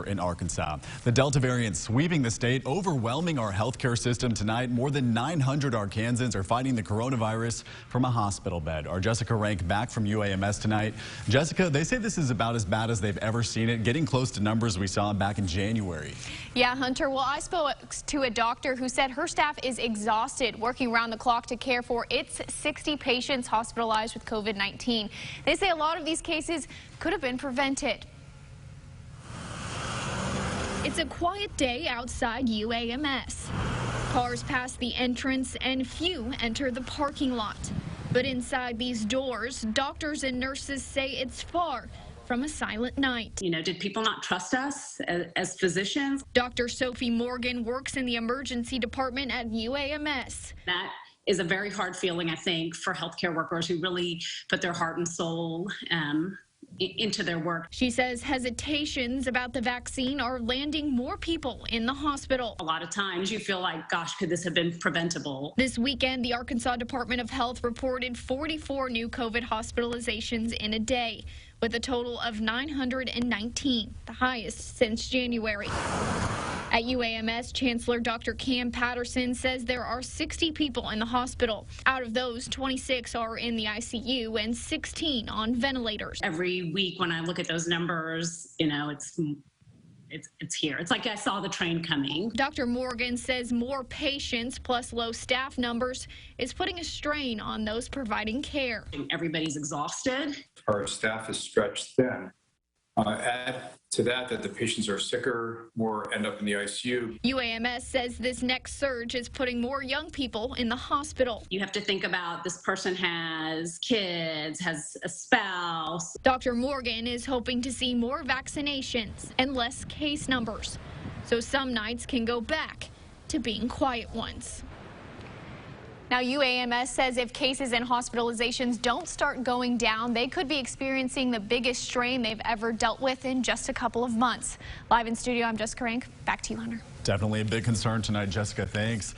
In Arkansas. The Delta variant sweeping the state, overwhelming our healthcare system tonight. More than 900 Arkansans are fighting the coronavirus from a hospital bed. Our Jessica Rank back from UAMS tonight. Jessica, they say this is about as bad as they've ever seen it, getting close to numbers we saw back in January. Yeah, Hunter. Well, I spoke to a doctor who said her staff is exhausted working around the clock to care for its 60 patients hospitalized with COVID-19. They say a lot of these cases could have been prevented. It's a quiet day outside UAMS. Cars pass the entrance and few enter the parking lot. But inside these doors, doctors and nurses say it's far from a silent night. You know, did people not trust us as physicians? Dr. Sophie Morgan works in the emergency department at UAMS. That is a very hard feeling, I think, for healthcare workers who really put their heart and soul into their work. She says hesitations about the vaccine are landing more people in the hospital. A lot of times you feel like, gosh, could this have been preventable? This weekend, the Arkansas Department of Health reported 44 new COVID hospitalizations in a day, with a total of 919, the highest since January. At UAMS, Chancellor Dr. Cam Patterson says there are 60 people in the hospital. Out of those, 26 are in the ICU and 16 on ventilators. Every week when I look at those numbers, you know, it's here. It's like I saw the train coming. Dr. Morgan says more patients plus low staff numbers is putting a strain on those providing care. Everybody's exhausted. Our staff is stretched thin. Add to that the patients are sicker, more end up in the ICU. UAMS says this next surge is putting more young people in the hospital. You have to think about this person has kids, has a spouse. Dr. Morgan is hoping to see more vaccinations and less case numbers, so some nights can go back to being quiet ones. Now, UAMS says if cases and hospitalizations don't start going down, they could be experiencing the biggest strain they've ever dealt with in just a couple of months. Live in studio, I'm Jessica Rank. Back to you, Hunter. Definitely a big concern tonight, Jessica. Thanks.